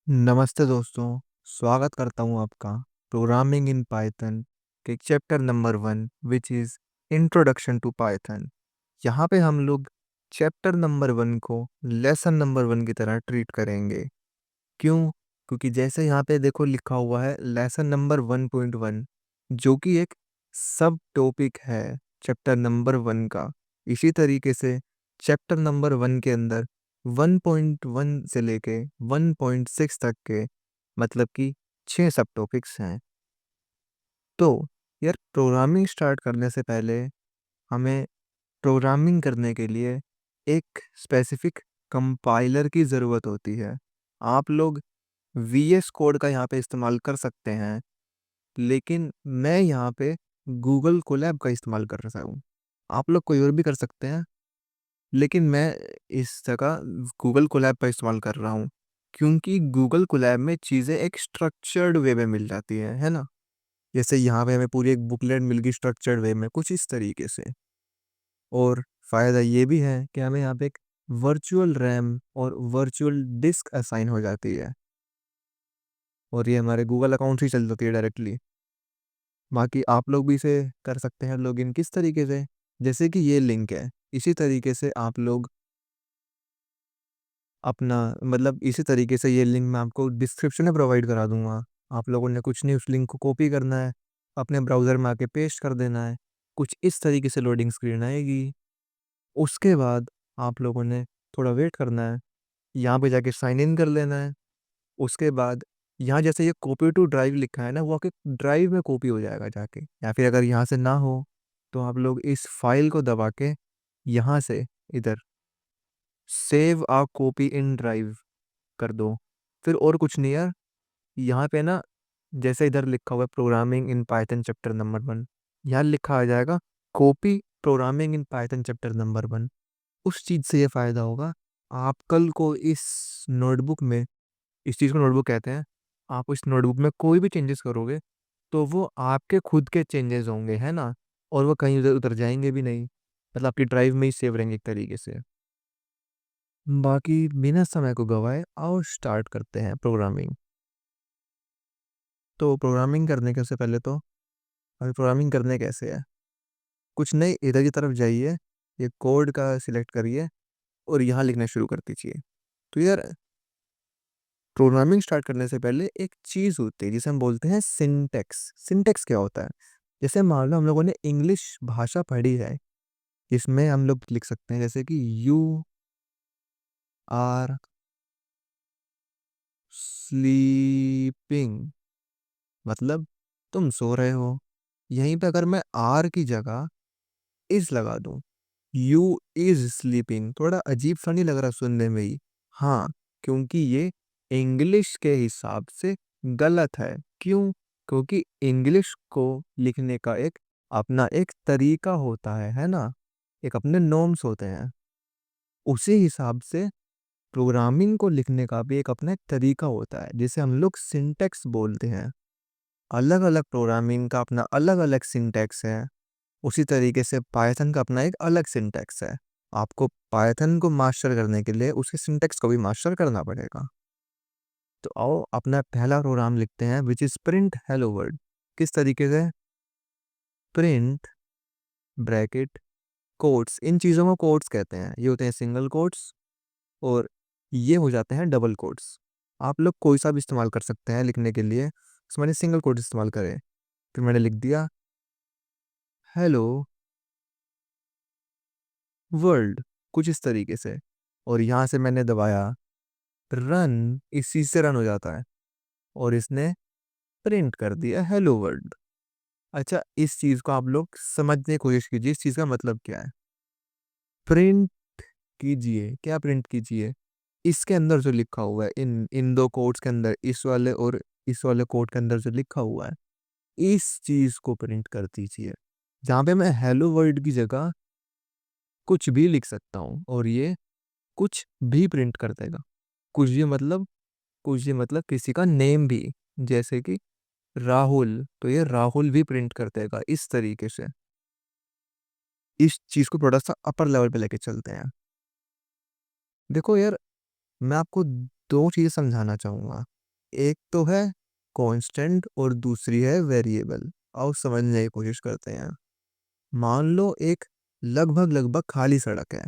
नमस्ते दोस्तों, स्वागत करता हूँ आपका प्रोग्रामिंग इन पाइथन के chapter number 1 which is introduction to Python. यहाँ पे हम लोग चैप्टर नंबर 1 को लेसन नंबर 1 की तरह ट्रीट करेंगे। क्यों? क्योंकि जैसे यहाँ पे देखो लिखा हुआ है लेसन नंबर 1.1 जो कि एक सब टॉपिक है चैप्टर नंबर 1 का। इसी तरीके से चैप्टर नंबर 1 के अंदर 1.1 से लेके 1.6 तक के मतलब कि 6 सब टॉपिक्स हैं। तो यार प्रोग्रामिंग स्टार्ट करने से पहले हमें प्रोग्रामिंग करने के लिए एक स्पेसिफिक कंपाइलर की ज़रूरत होती है। आप लोग वीएस कोड का यहाँ पे इस्तेमाल कर सकते हैं, लेकिन मैं यहाँ पे गूगल कोलैब का इस्तेमाल कर रहा हूँ। आप लोग कोई और भी कर सकते हैं, लेकिन मैं इस जगह गूगल कोलैब का इस्तेमाल कर रहा हूँ क्योंकि गूगल कोलैब में चीज़ें एक स्ट्रक्चर्ड वे में मिल जाती है ना। जैसे यहाँ पे हमें पूरी एक बुकलेट मिल गई स्ट्रक्चर्ड वे में, कुछ इस तरीके से। और फ़ायदा ये भी है कि हमें यहाँ पे एक वर्चुअल रैम और वर्चुअल डिस्क असाइन हो जाती है और ये हमारे गूगल अकाउंट से ही चल जाती है डायरेक्टली। बाकी आप लोग भी इसे कर सकते हैं लॉगिन किस तरीके से, जैसे कि ये लिंक है, इसी तरीके से आप लोग अपना मतलब इसी तरीके से ये लिंक मैं आपको डिस्क्रिप्शन में प्रोवाइड करा दूंगा। आप लोगों ने कुछ नहीं, उस लिंक को कॉपी करना है, अपने ब्राउज़र में आके पेस्ट कर देना है। कुछ इस तरीके से लोडिंग स्क्रीन आएगी। उसके बाद आप लोगों ने थोड़ा वेट करना है, यहाँ पे जाके साइन इन कर लेना है। उसके बाद यहाँ जैसे ये कॉपी टू ड्राइव लिखा है ना, वो आपके ड्राइव में कॉपी हो जाएगा जाके, या फिर अगर यहाँ से ना हो तो आप लोग इस फाइल को दबा के यहाँ से इधर save a copy in drive कर दो। फिर और कुछ नहीं यार, यहाँ पे ना जैसे इधर लिखा हुआ है programming in Python chapter number 1, यहाँ लिखा आ जाएगा copy programming in Python chapter number 1। उस चीज़ से ये फ़ायदा होगा, आप कल को इस नोटबुक में, इस चीज़ को नोटबुक कहते हैं, आप इस नोटबुक में कोई भी चेंजेस करोगे तो वो आपके खुद के चेंजेस होंगे, है ना। और वो कहीं उधर उधर जाएंगे भी नहीं, मतलब आपकी ड्राइव में ही सेव रहेंगे एक तरीके से। बाकी बिना समय को गवाए आओ स्टार्ट करते हैं प्रोग्रामिंग। तो प्रोग्रामिंग करने के से पहले तो अभी प्रोग्रामिंग करने कैसे है, कुछ नहीं, इधर की तरफ जाइए, ये कोड का सिलेक्ट करिए और यहाँ लिखना शुरू कर दीजिए। तो यार प्रोग्रामिंग स्टार्ट करने से पहले एक चीज़ होती है जिसे हम बोलते हैं सिंटेक्स। सिंटेक्स क्या होता है? जैसे मान लो हम लोगों ने इंग्लिश भाषा पढ़ी है, इसमें हम लोग लिख सकते हैं जैसे कि यू आर स्लीपिंग, मतलब तुम सो रहे हो। यहीं पे अगर मैं आर की जगह इज लगा दूं, यू इज स्लीपिंग, थोड़ा अजीब सा नहीं लग रहा सुनने में ही? हाँ, क्योंकि ये इंग्लिश के हिसाब से गलत है। क्यों? क्योंकि इंग्लिश को लिखने का एक अपना एक तरीका होता है ना, एक अपने नॉर्म्स होते हैं। उसी हिसाब से प्रोग्रामिंग को लिखने का भी एक अपना एक तरीका होता है जिसे हम लोग सिंटेक्स बोलते हैं। अलग अलग प्रोग्रामिंग का अपना अलग अलग सिंटेक्स है। उसी तरीके से पाइथन का अपना एक अलग सिंटेक्स है। आपको पाइथन को मास्टर करने के लिए उसके सिंटेक्स को भी मास्टर करना पड़ेगा। तो आओ अपना पहला प्रोग्राम लिखते हैं which is print hello world. किस तरीके से? प्रिंट ब्रैकेट कोट्स, इन चीज़ों को कोट्स कहते हैं। ये होते हैं सिंगल कोट्स और ये हो जाते हैं डबल कोट्स। आप लोग कोई सा भी इस्तेमाल कर सकते हैं लिखने के लिए, तो मैंने सिंगल कोट इस्तेमाल करे। फिर मैंने लिख दिया हेलो वर्ल्ड, कुछ इस तरीके से, और यहाँ से मैंने दबाया रन, इस चीज़ से रन हो जाता है और इसने प्रिंट कर दिया हेलो वर्ल्ड। अच्छा, इस चीज़ को आप लोग समझने की कोशिश कीजिए, इस चीज़ का मतलब क्या है। प्रिंट कीजिए, क्या प्रिंट कीजिए? इसके अंदर जो लिखा हुआ है, इन इन दो कोड्स के अंदर, इस वाले और इस वाले कोड के अंदर जो लिखा हुआ है, इस चीज़ को प्रिंट कर दीजिए। जहाँ पे मैं हेलो वर्ल्ड की जगह कुछ भी लिख सकता हूँ और ये कुछ भी प्रिंट कर देगा। कुछ भी मतलब किसी का नेम भी, जैसे कि राहुल, तो ये राहुल भी प्रिंट कर देगा इस तरीके से। इस चीज़ को थोड़ा सा अपर लेवल पे लेके चलते हैं। देखो यार, मैं आपको दो चीज़ समझाना चाहूँगा। एक तो है कांस्टेंट और दूसरी है वेरिएबल। आओ समझने की कोशिश करते हैं। मान लो एक लगभग लगभग खाली सड़क है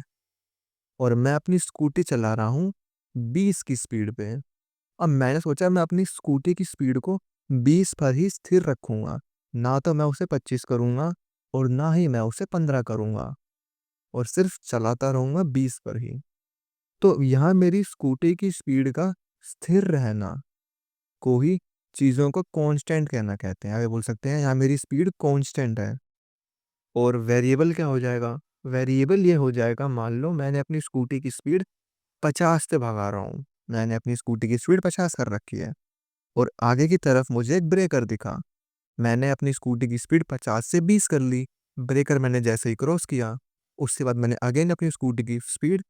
और मैं अपनी स्कूटी चला रहा हूँ 20 की स्पीड पे। अब मैंने सोचा मैं अपनी स्कूटी की स्पीड को 20 पर ही स्थिर रखूंगा, ना तो मैं उसे 25 करूंगा और ना ही मैं उसे 15 करूंगा, और सिर्फ चलाता रहूंगा 20 पर ही। तो यहाँ मेरी स्कूटी की स्पीड का स्थिर रहना को ही चीज़ों को कांस्टेंट कहना कहते हैं। आगे बोल सकते हैं यहाँ मेरी स्पीड कांस्टेंट है। और वेरिएबल क्या हो जाएगा? वेरिएबल ये हो जाएगा, मान लो मैंने अपनी स्कूटी की स्पीड 50 से भगा रहा हूँ। मैंने अपनी स्कूटी की स्पीड 50 कर रखी है और आगे की तरफ मुझे एक ब्रेकर दिखा। मैंने अपनी स्कूटी की स्पीड 50 से 20 कर ली। ब्रेकर मैंने जैसे ही क्रॉस किया, उसके बाद मैंने अगेन अपनी स्कूटी की स्पीड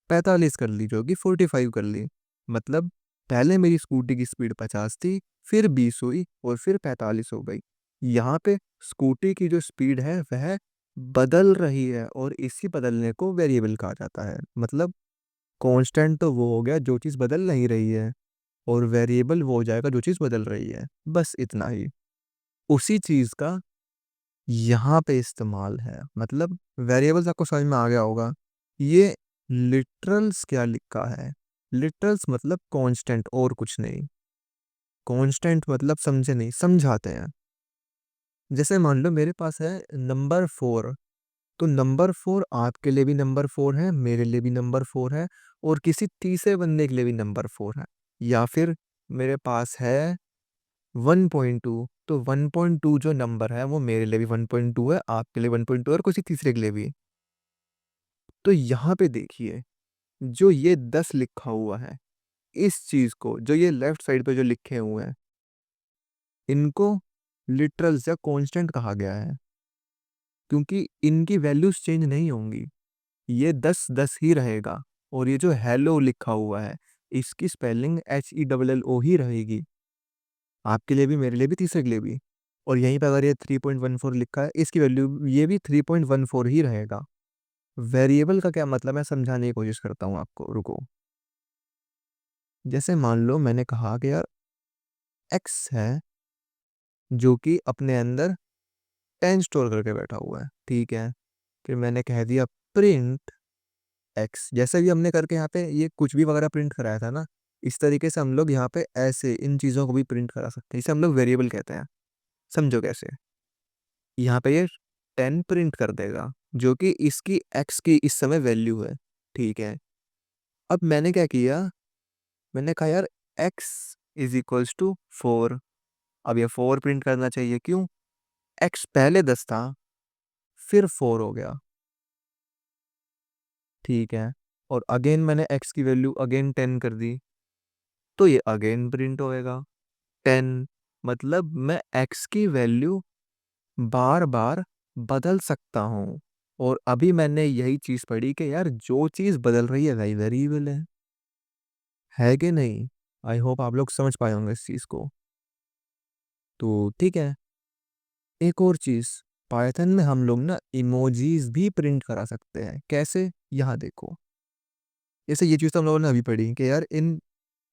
45 कर ली, जो कि 45 कर ली। मतलब पहले मेरी स्कूटी की स्पीड 50 थी, फिर 20 हुई और फिर 45 हो गई। यहाँ पे स्कूटी की जो स्पीड है वह बदल रही है और इसी बदलने को वेरिएबल कहा जाता है। मतलब कांस्टेंट तो वो हो गया जो चीज़ बदल नहीं रही है, और वेरिएबल वो हो जाएगा जो चीज़ बदल रही है। बस इतना ही। उसी चीज़ का यहाँ पे इस्तेमाल है। मतलब वेरिएबल्स आपको समझ में आ गया होगा। ये लिटरल्स क्या लिखा है? लिटरल्स मतलब कांस्टेंट और कुछ नहीं। कांस्टेंट मतलब समझे नहीं, समझाते हैं। जैसे मान लो मेरे पास है नंबर 4, तो नंबर 4 आपके लिए भी नंबर 4 है, मेरे लिए भी नंबर 4 है, और किसी तीसरे बंदे के लिए भी नंबर 4 है। या फिर मेरे पास है 1.2, तो 1.2 जो नंबर है वो मेरे लिए भी 1.2 है, आपके लिए 1.2 और किसी तीसरे के लिए भी। तो यहाँ पे देखिए, जो ये 10 लिखा हुआ है, इस चीज को जो ये लेफ्ट साइड पे जो लिखे हुए हैं, इनको लिटरल्स या कांस्टेंट कहा गया है, क्योंकि इनकी वैल्यूज चेंज नहीं होंगी। ये 10 10 ही रहेगा। और ये जो हेलो लिखा हुआ है, इसकी स्पेलिंग HELLO ही रहेगी, आपके लिए भी, मेरे लिए भी, तीसरे के लिए भी। और यहीं पर अगर ये 3.14 लिखा है, इसकी वैल्यू ये भी 3.14 ही रहेगा। वेरिएबल का क्या मतलब है समझाने की कोशिश करता हूँ आपको, रुको। जैसे मान लो मैंने कहा कि यार एक्स है जो कि अपने अंदर 10 स्टोर करके बैठा हुआ है, ठीक है। फिर मैंने कह दिया प्रिंट एक्स, जैसे भी हमने करके यहाँ पे ये कुछ भी वगैरह प्रिंट कराया था ना, इस तरीके से हम लोग यहाँ पे ऐसे इन चीज़ों को भी प्रिंट करा सकते हैं। इसे हम लोग वेरिएबल कहते हैं। समझो कैसे? यहाँ पे ये 10 प्रिंट कर देगा, जो कि इसकी एक्स की इस समय वैल्यू है, ठीक है। अब मैंने क्या किया, मैंने कहा यार x इज इक्वल्स टू 4। अब ये 4 प्रिंट करना चाहिए, क्यों? x पहले 10 था, फिर 4 हो गया, ठीक है। और अगेन मैंने x की वैल्यू अगेन 10 कर दी, तो ये अगेन प्रिंट होएगा 10। मतलब मैं x की वैल्यू बार बार बदल सकता हूँ। और अभी मैंने यही चीज़ पढ़ी कि यार जो चीज़ बदल रही है वही वेरिएबल है कि नहीं? आई होप आप लोग समझ पाए होंगे इस चीज़ को। तो ठीक है, एक और चीज़, पाइथन में हम लोग ना इमोजीज भी प्रिंट करा सकते हैं। कैसे? यहाँ देखो। जैसे ये चीज़ तो हम लोगों ने अभी पढ़ी कि यार इन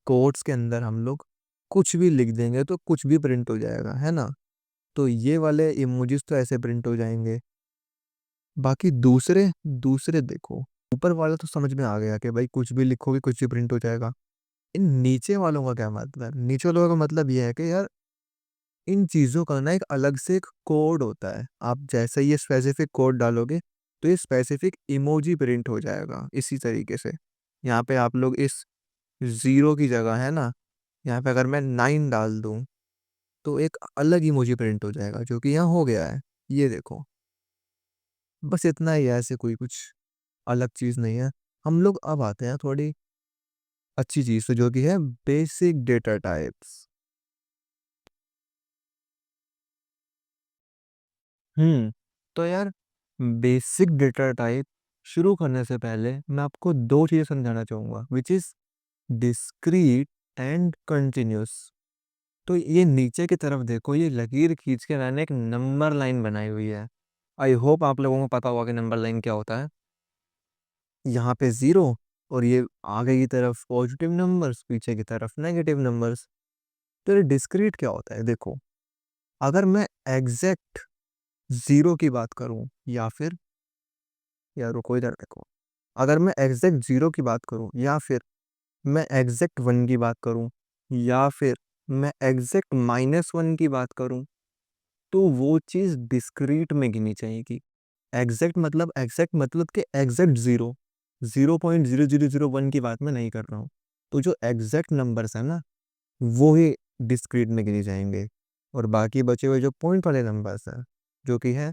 कोड्स के अंदर हम लोग कुछ भी लिख देंगे तो कुछ भी प्रिंट हो जाएगा, है ना। तो ये वाले इमोजीज तो ऐसे प्रिंट हो जाएंगे। बाकी दूसरे दूसरे देखो, ऊपर वाला तो समझ में आ गया कि भाई कुछ भी लिखोगे कुछ भी प्रिंट हो जाएगा। इन नीचे वालों का क्या मतलब? नीचे वालों का मतलब ये है कि यार इन चीज़ों का ना एक अलग से एक कोड होता है। आप जैसे ही ये स्पेसिफिक कोड डालोगे तो ये स्पेसिफिक इमोजी प्रिंट हो जाएगा इसी तरीके से। यहाँ पे आप लोग इस 0 की जगह है ना, यहाँ पे अगर मैं 9 डाल दूँ तो एक अलग इमोजी प्रिंट हो जाएगा, जो कि यहाँ हो गया है। ये देखो, बस इतना ही है, ऐसे कोई कुछ अलग चीज़ नहीं है। हम लोग अब आते हैं थोड़ी अच्छी चीज़ पे, जो कि है बेसिक डेटा टाइप्स। तो यार बेसिक डेटा टाइप शुरू करने से पहले मैं आपको दो चीज़ें समझाना चाहूँगा, which is discrete and continuous. तो ये नीचे की तरफ देखो, ये लकीर खींच के मैंने एक नंबर लाइन बनाई हुई है। आई होप आप लोगों को पता होगा कि नंबर लाइन क्या होता है। यहाँ पे 0, और ये आगे की तरफ पॉजिटिव नंबर्स, पीछे की तरफ नेगेटिव नंबर्स। तो ये डिस्क्रीट क्या होता है? देखो, अगर मैं एग्जैक्ट जीरो की बात करूं या फिर, या रुको इधर देखो, अगर मैं एग्जैक्ट जीरो की बात करूं या फिर मैं एग्जैक्ट वन की बात करूं या फिर मैं एग्जैक्ट -1 की बात करूं, तो वो चीज डिस्क्रीट में गिनी जाएगी। एग्जैक्ट मतलब कि एग्जैक्ट जीरो, 0.0001 की बात मैं नहीं कर रहा हूँ। तो जो एग्जैक्ट नंबर्स है ना, वो ही डिस्क्रीट में गिने जाएंगे। और बाकी बचे हुए जो पॉइंट वाले नंबर्स हैं, जो कि है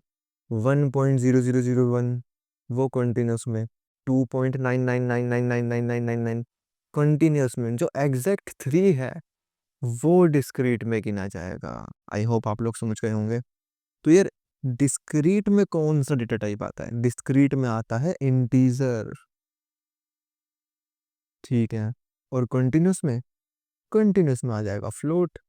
1.0001, वो कंटिन्यूस में, 2.99999999 कंटिन्यूस में, जो एग्जैक्ट 3 है वो डिस्क्रीट में गिना जाएगा। आई होप आप लोग समझ गए होंगे। तो यार, डिस्क्रीट में कौन सा डेटा टाइप आता है? डिस्क्रीट में आता है इंटीजर, ठीक है। और कंटिन्यूस में आ जाएगा फ्लोट।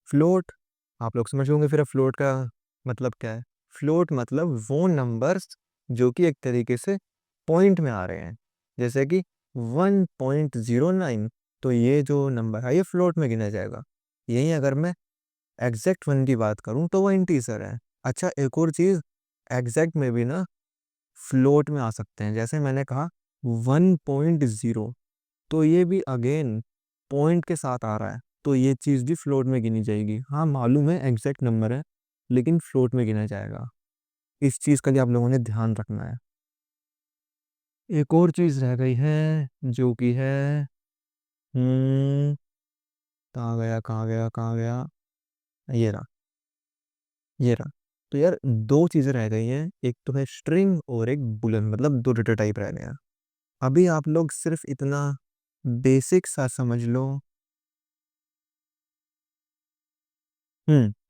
फ्लोट आप लोग समझ होंगे फिर फ्लोट का मतलब क्या है। फ्लोट मतलब वो नंबर्स जो कि एक तरीके से पॉइंट में आ रहे हैं, जैसे कि 1.09, तो ये जो नंबर है ये फ्लोट में गिना जाएगा। यही अगर मैं एग्जैक्ट वन की बात करूं तो वो इंटीजर है। अच्छा, एक और चीज, एग्जैक्ट में भी ना फ्लोट में आ सकते हैं। जैसे मैंने कहा 1.0, तो ये भी अगेन पॉइंट के साथ आ रहा है, तो ये चीज भी फ्लोट में गिनी जाएगी। हाँ मालूम है एग्जैक्ट नंबर है, लेकिन फ्लोट में गिना जाएगा। इस चीज का भी आप लोगों ने ध्यान रखना है। एक और चीज रह गई है जो कि है, हम्म कहाँ गया कहाँ गया कहाँ गया, ये रहा, ये रहा। तो यार, दो चीजें रह गई हैं, एक तो है स्ट्रिंग और एक बुलन, मतलब दो डेटा टाइप रह गए हैं। अभी आप लोग सिर्फ इतना बेसिक सा समझ लो।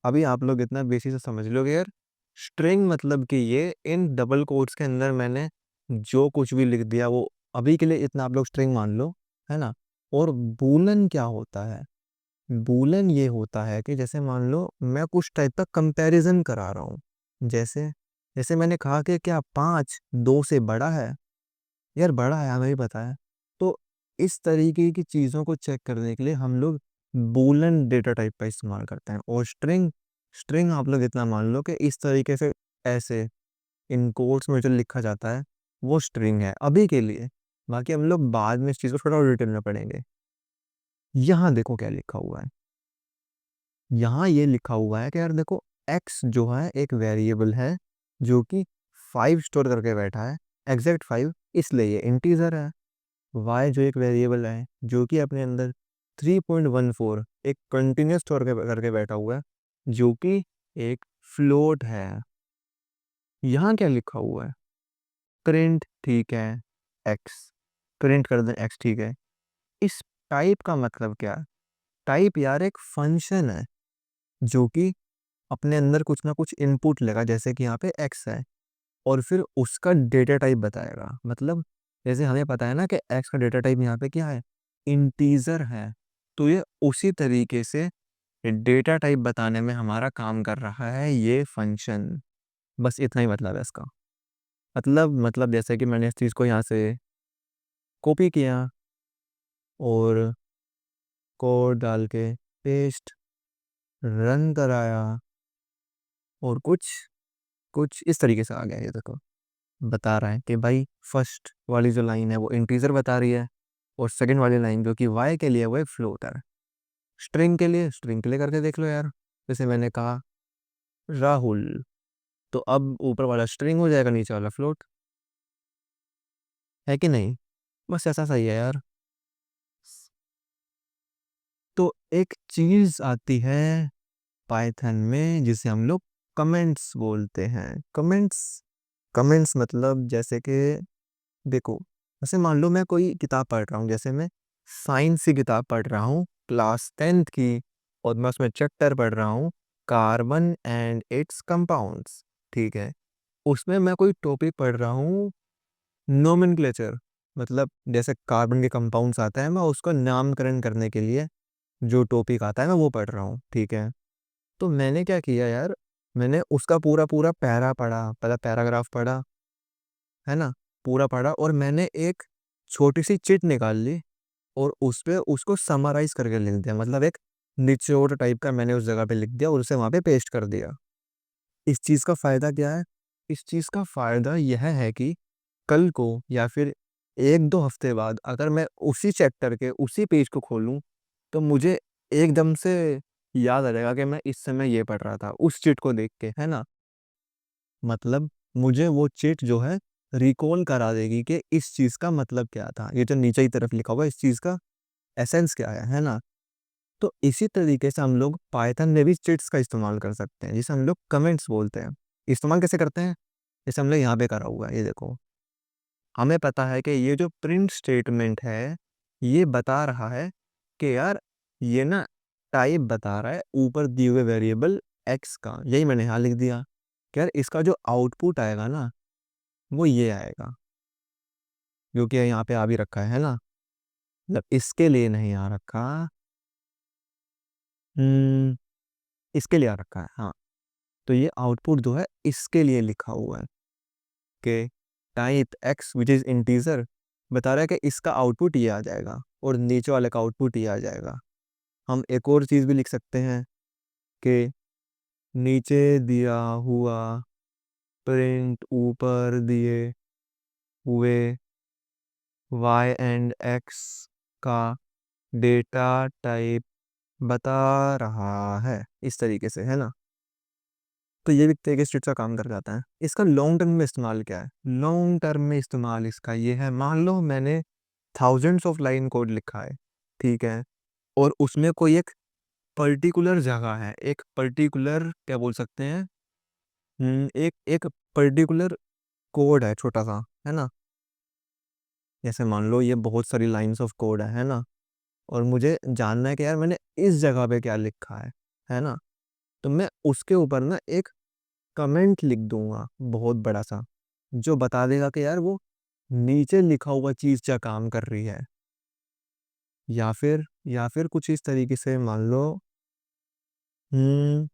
अभी आप लोग इतना बेसिक सा समझ लो कि यार, स्ट्रिंग मतलब कि ये इन डबल कोट्स के अंदर मैंने जो कुछ भी लिख दिया वो, अभी के लिए इतना आप लोग स्ट्रिंग मान लो, है ना। और बूलन क्या होता है? बूलन ये होता है कि जैसे मान लो मैं कुछ टाइप का कंपैरिजन करा रहा हूँ। जैसे जैसे मैंने कहा कि क्या 5 2 से बड़ा है? यार बड़ा है, हमें भी पता है। तो इस तरीके की चीज़ों को चेक करने के लिए हम लोग बूलन डेटा टाइप का इस्तेमाल करते हैं। और स्ट्रिंग, स्ट्रिंग आप लोग इतना मान लो कि इस तरीके से, ऐसे इन कोट्स में जो लिखा जाता है वो स्ट्रिंग है अभी के लिए। बाकी हम लोग बाद में इस चीज़ को थोड़ा और डिटेल में पढ़ेंगे। यहाँ देखो क्या लिखा हुआ है। यहाँ ये लिखा हुआ है कि यार देखो, x जो है एक वेरिएबल है जो कि 5 स्टोर करके बैठा है, एग्जैक्ट 5, इसलिए ये इंटीजर है। y जो एक वेरिएबल है जो कि अपने अंदर 3.14 एक कंटिन्यूस स्टोर करके बैठा हुआ है, जो कि एक फ्लोट है। यहाँ क्या लिखा हुआ है? प्रिंट, ठीक है, x, प्रिंट कर दे x, ठीक है। इस टाइप का मतलब क्या है? टाइप यार एक फंक्शन है जो कि अपने अंदर कुछ ना कुछ इनपुट लेगा, जैसे कि यहाँ पे x है, और फिर उसका डेटा टाइप बताएगा। मतलब जैसे हमें पता है ना कि x का डेटा टाइप यहाँ पे क्या है, इंटीजर है। तो ये उसी तरीके से डेटा टाइप बताने में हमारा काम कर रहा है ये फंक्शन। बस इतना ही मतलब है इसका। मतलब जैसे कि मैंने इस चीज़ को यहाँ से कॉपी किया और कोड डाल के पेस्ट, रन कराया, और कुछ कुछ इस तरीके से आ गया। ये देखो, बता रहा है कि भाई फर्स्ट वाली जो लाइन है वो इंटीजर बता रही है, और सेकंड वाली लाइन जो कि y के लिए वो एक फ्लोटर है। स्ट्रिंग के लिए करके देख लो यार। जैसे मैंने कहा राहुल, तो अब ऊपर वाला स्ट्रिंग हो जाएगा, नीचे वाला फ्लोट, है कि नहीं? बस ऐसा सही है यार। तो एक चीज आती है पाइथन में जिसे हम लोग कमेंट्स बोलते हैं। कमेंट्स, कमेंट्स मतलब जैसे कि देखो, जैसे मान लो मैं कोई किताब पढ़ रहा हूँ, जैसे मैं साइंस की किताब पढ़ रहा हूँ क्लास 10th की, और मैं उसमें चैप्टर पढ़ रहा हूँ कार्बन एंड इट्स कंपाउंड्स, ठीक है। उसमें मैं कोई टॉपिक पढ़ रहा हूँ नोमेनक्लेचर, मतलब जैसे कार्बन के कंपाउंड्स आता है, मैं उसका नामकरण करने के लिए जो टॉपिक आता है मैं वो पढ़ रहा हूँ, ठीक है। तो मैंने क्या किया यार, मैंने उसका पूरा पूरा पैरा पढ़ा, पहला पैराग्राफ पढ़ा, है ना, पूरा पढ़ा, और मैंने एक छोटी सी चिट निकाल ली और उस पे उसको समराइज करके लिख दिया, मतलब एक निचोड़ टाइप का मैंने उस जगह पे लिख दिया और उसे वहां पे पेस्ट कर दिया। इस चीज का फायदा क्या है? इस चीज का फायदा यह है कि कल को या फिर 1-2 हफ्ते बाद अगर मैं उसी चैप्टर के उसी पेज को खोलूं तो मुझे एकदम से याद आ जाएगा कि मैं इस समय ये पढ़ रहा था उस चीट को देख के, है ना। मतलब मुझे वो चीट जो है रिकॉल करा देगी कि इस चीज का मतलब क्या था, ये जो नीचे की तरफ लिखा हुआ है, इस चीज का एसेंस क्या है ना। तो इसी तरीके से हम लोग पाइथन में भी चिट्स का इस्तेमाल कर सकते हैं, जिसे हम लोग कमेंट्स बोलते हैं। इस्तेमाल कैसे करते हैं? जैसे हमने यहाँ पे करा हुआ है, ये देखो। हमें पता है कि ये जो प्रिंट स्टेटमेंट है ये बता रहा है कि यार ये ना टाइप बता रहा है ऊपर दिए हुए वेरिएबल एक्स का, यही मैंने यहाँ लिख दिया कि यार इसका जो आउटपुट आएगा ना वो ये आएगा, जो कि यहाँ पे आ भी रखा है ना। मतलब इसके लिए नहीं आ रखा, हम्म, इसके लिए आ रखा है, हाँ। तो ये आउटपुट जो है इसके लिए लिखा हुआ है कि type x which is integer बता रहा है कि इसका आउटपुट ये आ जाएगा और नीचे वाले का आउटपुट ये आ जाएगा। हम एक और चीज़ भी लिख सकते हैं कि नीचे दिया हुआ प्रिंट ऊपर दिए हुए y एंड x का डेटा टाइप बता रहा है, इस तरीके से, है ना। तो ये भी एक तरीके से का काम कर जाता है। इसका लॉन्ग टर्म में इस्तेमाल क्या है? लॉन्ग टर्म में इस्तेमाल इसका ये है, मान लो मैंने थाउजेंड्स ऑफ लाइन कोड लिखा है, ठीक है, और उसमें कोई एक पर्टिकुलर जगह है, एक पर्टिकुलर क्या बोल सकते हैं, एक एक पर्टिकुलर कोड है छोटा सा, है ना। जैसे मान लो ये बहुत सारी लाइंस ऑफ कोड है ना, और मुझे जानना है कि यार मैंने इस जगह पे क्या लिखा है ना। तो मैं उसके ऊपर ना एक कमेंट लिख दूंगा बहुत बड़ा सा, जो बता देगा कि यार वो नीचे लिखा हुआ चीज क्या काम कर रही है। या फिर कुछ इस तरीके से मान लो, हम्म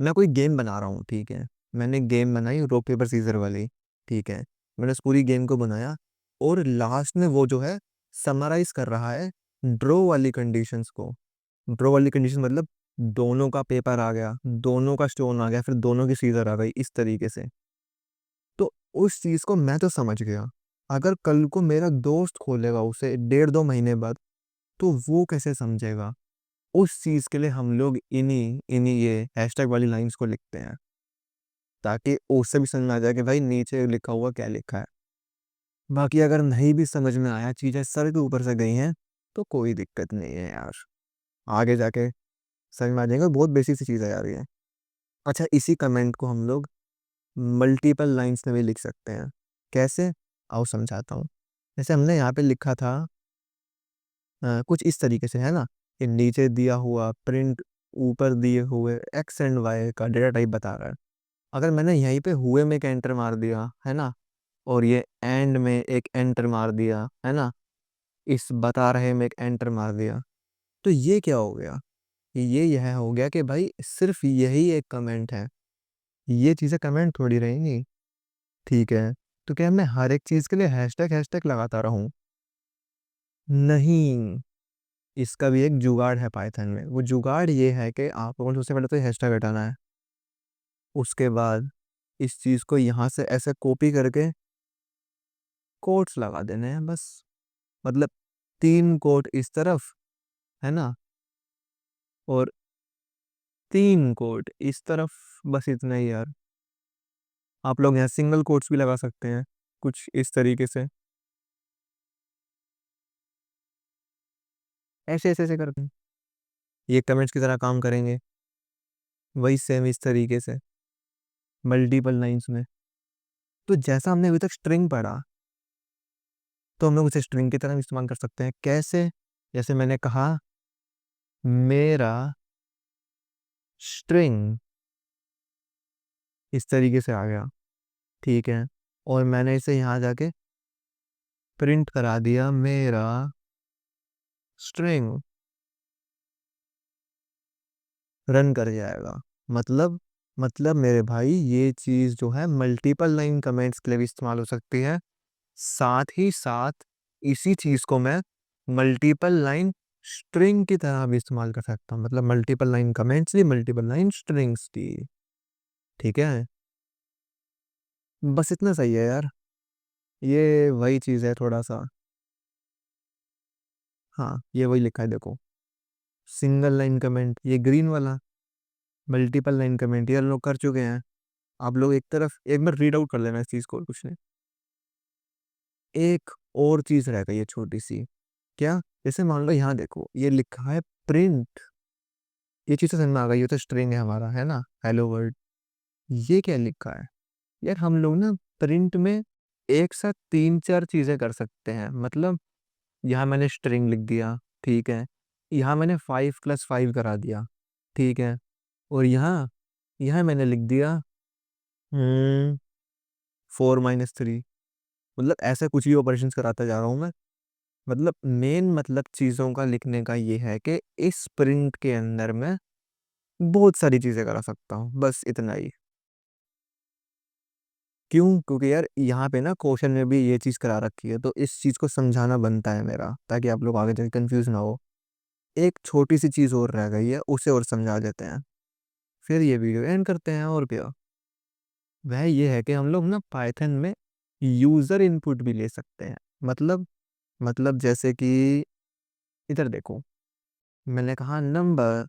मैं कोई गेम बना रहा हूँ, ठीक है, मैंने गेम बनाई रॉक पेपर सीजर वाली, ठीक है, मैंने उस पूरी गेम को बनाया और लास्ट में वो जो है समराइज कर रहा है ड्रॉ वाली कंडीशंस को। ड्रॉ वाली कंडीशन मतलब दोनों का पेपर आ गया, दोनों का स्टोन आ गया, फिर दोनों की सीजर आ गई, इस तरीके से। तो उस चीज को मैं तो समझ गया, अगर कल को मेरा दोस्त खोलेगा उसे 1.5-2 महीने बाद तो वो कैसे समझेगा? उस चीज के लिए हम लोग इन्हीं इन्हीं ये हैशटैग वाली लाइंस को लिखते हैं, ताकि उससे भी समझ में आ जाए कि भाई नीचे लिखा हुआ क्या लिखा है। बाकी अगर नहीं भी समझ में आया, चीजें सर के ऊपर से गई हैं, तो कोई दिक्कत नहीं है यार, आगे जाके समझ में आ जाएगा। बहुत बेसिक सी चीज़ है यार ये। अच्छा, इसी कमेंट को हम लोग मल्टीपल लाइंस में भी लिख सकते हैं। कैसे? आओ समझाता हूँ। जैसे हमने यहाँ पे लिखा था कुछ इस तरीके से, है ना, कि नीचे दिया हुआ प्रिंट ऊपर दिए हुए एक्स एंड वाई का डेटा टाइप बता रहा है। अगर मैंने यहीं पे हुए में एक एंटर मार दिया, है ना, और ये एंड में एक एंटर मार दिया, है ना, इस बता रहे में एक एंटर मार दिया, तो ये क्या हो गया? ये यह हो गया कि भाई सिर्फ यही एक कमेंट है, ये चीज़ें कमेंट थोड़ी रहेंगी, ठीक है। तो क्या मैं हर एक चीज़ के लिए हैशटैग हैशटैग लगाता रहूं? नहीं, इसका भी एक जुगाड़ है पाइथन में। वो जुगाड़ ये है कि आपको सबसे पहले तो हैशटैग हटाना है, उसके बाद इस चीज़ को यहाँ से ऐसे कॉपी करके कोट्स लगा देने हैं बस। मतलब 3 कोट इस तरफ, है ना, और 3 कोट इस तरफ, बस इतना ही यार। आप लोग यहाँ सिंगल कोट्स भी लगा सकते हैं कुछ इस तरीके से, ऐसे ऐसे ऐसे करके ये कमेंट्स की तरह काम करेंगे, वही सेम इस तरीके से मल्टीपल लाइंस में। तो जैसा हमने अभी तक स्ट्रिंग पढ़ा, तो हम लोग उसे स्ट्रिंग की तरह भी इस्तेमाल कर सकते हैं। कैसे? जैसे मैंने कहा मेरा स्ट्रिंग इस तरीके से आ गया, ठीक है, और मैंने इसे यहाँ जाके प्रिंट करा दिया मेरा स्ट्रिंग, रन कर जाएगा। मतलब मेरे भाई ये चीज़ जो है मल्टीपल लाइन कमेंट्स के लिए भी इस्तेमाल हो सकती है। साथ ही साथ इसी चीज़ को मैं मल्टीपल लाइन स्ट्रिंग की तरह भी इस्तेमाल कर सकता हूँ, मतलब मल्टीपल लाइन कमेंट्स भी, मल्टीपल लाइन स्ट्रिंग्स भी। ठीक है, बस इतना सही है यार। ये वही चीज़ है थोड़ा सा। हाँ, ये वही लिखा है देखो, सिंगल लाइन कमेंट ये ग्रीन वाला, मल्टीपल लाइन कमेंट ये हम लोग कर चुके हैं। आप लोग एक तरफ एक बार रीड आउट कर लेना इस चीज़ को, और कुछ नहीं। एक और चीज़ रह गई है छोटी सी। क्या? जैसे मान लो यहाँ देखो, ये लिखा है प्रिंट। ये चीज़ तो समझ में आ गई, ये तो स्ट्रिंग है हमारा, है ना, हेलो वर्ड। ये क्या लिखा है? यार हम लोग ना प्रिंट में एक साथ तीन चार चीज़ें कर सकते हैं। मतलब यहाँ मैंने स्ट्रिंग लिख दिया, ठीक है। यहाँ मैंने 5 + 5 करा दिया, ठीक है। और यहाँ यहाँ मैंने लिख दिया 4 - 3। मतलब ऐसा कुछ भी ऑपरेशंस कराता जा रहा हूँ मैं। मतलब मेन मतलब चीज़ों का लिखने का ये है कि इस प्रिंट के अंदर मैं बहुत सारी चीज़ें करा सकता हूँ, बस इतना ही। क्यों? क्योंकि यार यहाँ पे ना क्वेश्चन में भी ये चीज़ करा रखी है, तो इस चीज़ को समझाना बनता है मेरा, ताकि आप लोग आगे जाके कंफ्यूज ना हो। एक छोटी सी चीज़ और रह गई है, उसे और समझा देते हैं, फिर ये वीडियो एंड करते हैं। और क्या? वह ये है कि हम लोग ना पाइथन में यूज़र इनपुट भी ले सकते हैं। मतलब जैसे कि इधर देखो, मैंने कहा नंबर,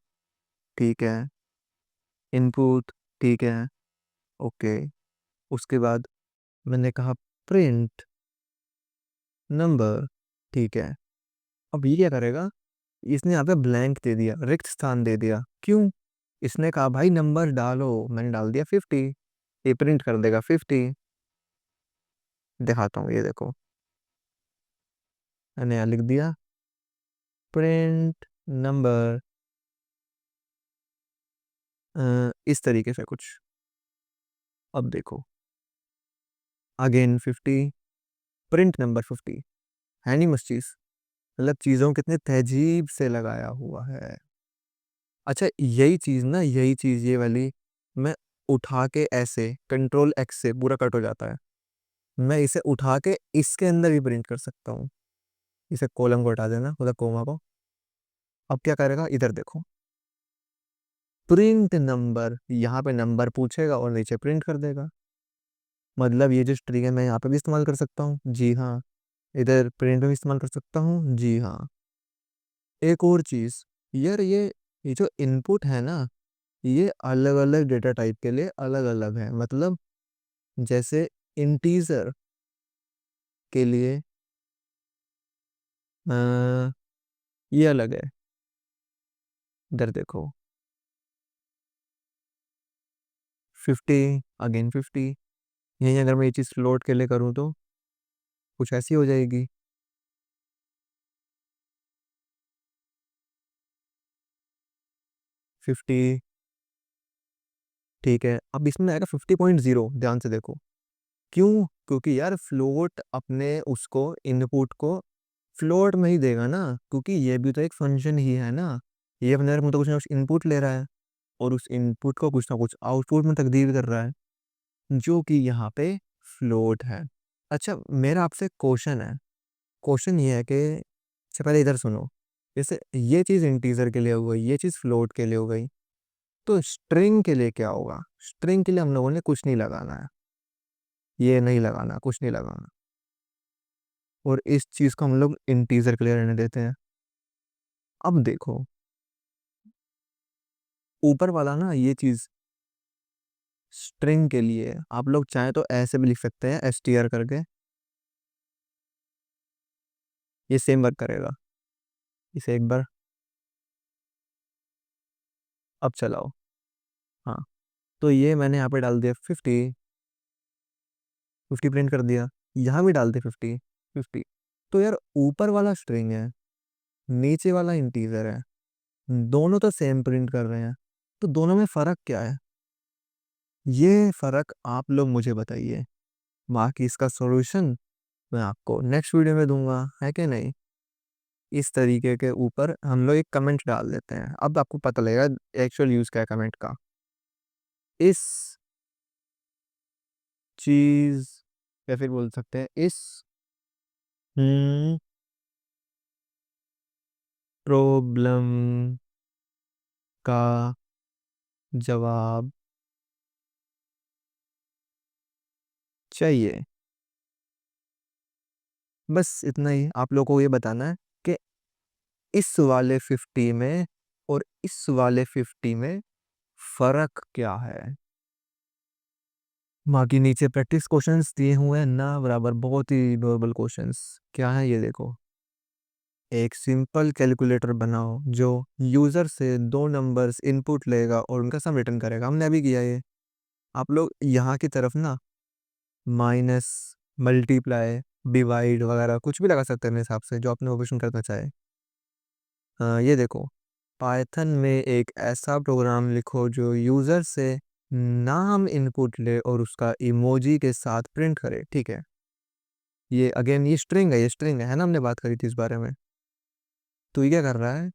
ठीक है, इनपुट, ठीक है, ओके। उसके बाद मैंने कहा प्रिंट नंबर, ठीक है। अब ये क्या करेगा? इसने यहाँ पे ब्लैंक दे दिया, रिक्त स्थान दे दिया। क्यों? इसने कहा भाई नंबर डालो, मैंने डाल दिया 50, ये प्रिंट कर देगा 50। दिखाता हूँ, ये देखो, मैंने यहाँ लिख दिया प्रिंट नंबर, इस तरीके से कुछ। अब देखो, अगेन 50, प्रिंट नंबर 50। है नहीं मस्त चीज? मतलब चीजों कितने तहजीब से लगाया हुआ है। अच्छा, यही चीज ना, यही चीज ये वाली, मैं उठा के ऐसे Ctrl+X से पूरा कट हो जाता है। मैं इसे उठा के इसके अंदर भी प्रिंट कर सकता हूँ। इसे कॉलम को हटा देना, मतलब कोमा को। अब क्या करेगा? इधर देखो, प्रिंट नंबर, यहाँ पे नंबर पूछेगा और नीचे प्रिंट कर देगा। मतलब ये जो स्ट्रिंग है मैं यहाँ पे भी इस्तेमाल कर सकता हूँ, जी हाँ। इधर प्रिंट में भी इस्तेमाल कर सकता हूँ, जी हाँ। एक और चीज, यार ये जो इनपुट है ना, ये अलग अलग डेटा टाइप के लिए अलग अलग है। मतलब जैसे इंटीजर के लिए अ, ये अलग है। इधर देखो, 50, अगेन 50। यही अगर मैं ये चीज़ फ्लोट के लिए करूँ तो कुछ ऐसी हो जाएगी। 50, ठीक है। अब इसमें आएगा 50.0, ध्यान से देखो। क्यों? क्योंकि यार फ्लोट अपने उसको इनपुट को फ्लोट में ही देगा ना, क्योंकि ये भी तो एक फंक्शन ही है ना। ये अपने अंदर मतलब कुछ ना कुछ इनपुट ले रहा है, और उस इनपुट को कुछ ना कुछ आउटपुट में तब्दील कर रहा है, जो कि यहाँ पे फ्लोट है। अच्छा, मेरा आपसे क्वेश्चन है। क्वेश्चन ये है कि अच्छा पहले इधर सुनो। जैसे ये चीज़ इंटीजर के लिए हो गई, ये चीज़ फ्लोट के लिए हो गई, तो स्ट्रिंग के लिए क्या होगा? स्ट्रिंग के लिए हम लोगों ने कुछ नहीं लगाना है, ये नहीं लगाना, कुछ नहीं लगाना। और इस चीज़ को हम लोग इंटीजर के लिए रहने देते हैं। अब देखो, ऊपर वाला ना ये चीज़ स्ट्रिंग के लिए आप लोग चाहें तो ऐसे भी लिख सकते हैं, str करके। ये सेम वर्क करेगा। इसे एक बार अब चलाओ। हाँ, तो ये मैंने यहाँ पे डाल दिया 50, 50 प्रिंट कर दिया। यहाँ भी डाल दे 50, 50। तो यार ऊपर वाला स्ट्रिंग है, नीचे वाला इंटीजर है, दोनों तो सेम प्रिंट कर रहे हैं, तो दोनों में फ़र्क क्या है? ये फ़र्क आप लोग मुझे बताइए। बाकी इसका सॉल्यूशन मैं आपको नेक्स्ट वीडियो में दूंगा, है कि नहीं? इस तरीके के ऊपर हम लोग एक कमेंट डाल देते हैं, अब आपको पता लगेगा एक्चुअल यूज़ क्या है कमेंट का। इस चीज़, या फिर बोल सकते हैं इस प्रॉब्लम का जवाब चाहिए। बस इतना ही आप लोगों को ये बताना है कि इस वाले 50 में और इस वाले 50 में फर्क क्या है। बाकी नीचे प्रैक्टिस क्वेश्चंस दिए हुए हैं ना बराबर, बहुत ही नॉर्मल क्वेश्चंस। क्या है ये देखो, एक सिंपल कैलकुलेटर बनाओ जो यूजर से दो नंबर्स इनपुट लेगा और उनका सम रिटर्न करेगा। हमने अभी किया ये। आप लोग यहाँ की तरफ ना माइनस, मल्टीप्लाई, डिवाइड वगैरह कुछ भी लगा सकते हैं मेरे हिसाब से, जो आपने ऑपरेशन करना चाहे। ये देखो, पाइथन में एक ऐसा प्रोग्राम लिखो जो यूजर से नाम इनपुट ले और उसका इमोजी के साथ प्रिंट करे। ठीक है, ये अगेन ये स्ट्रिंग है, ये स्ट्रिंग है ना, हमने बात करी थी इस बारे में। तो ये क्या कर रहा है,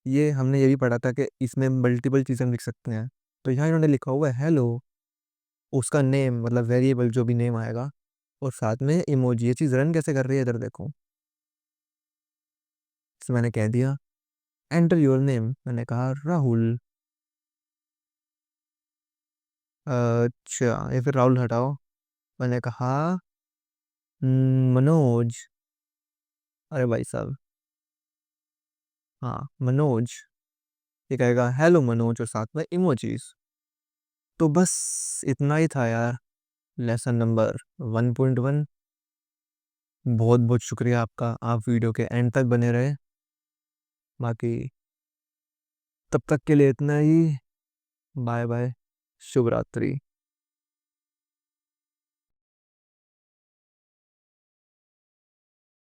ये हमने ये भी पढ़ा था कि इसमें मल्टीपल चीज़ें हम लिख सकते हैं। तो यहाँ इन्होंने लिखा हुआ है हेलो, उसका नेम मतलब वेरिएबल जो भी नेम आएगा, और साथ में इमोजी। ये चीज़ रन कैसे कर रही है इधर देखो। तो मैंने कह दिया एंटर योर नेम, मैंने कहा राहुल। अच्छा, ये फिर राहुल हटाओ, मैंने कहा मनोज। अरे भाई साहब, हाँ मनोज। ये कहेगा हेलो मनोज और साथ में इमोजीज। तो बस इतना ही था यार, लेसन नंबर 1.1। बहुत बहुत शुक्रिया आपका, आप वीडियो के एंड तक बने रहे। बाकी तब तक के लिए इतना ही। बाय बाय, शुभ रात्रि।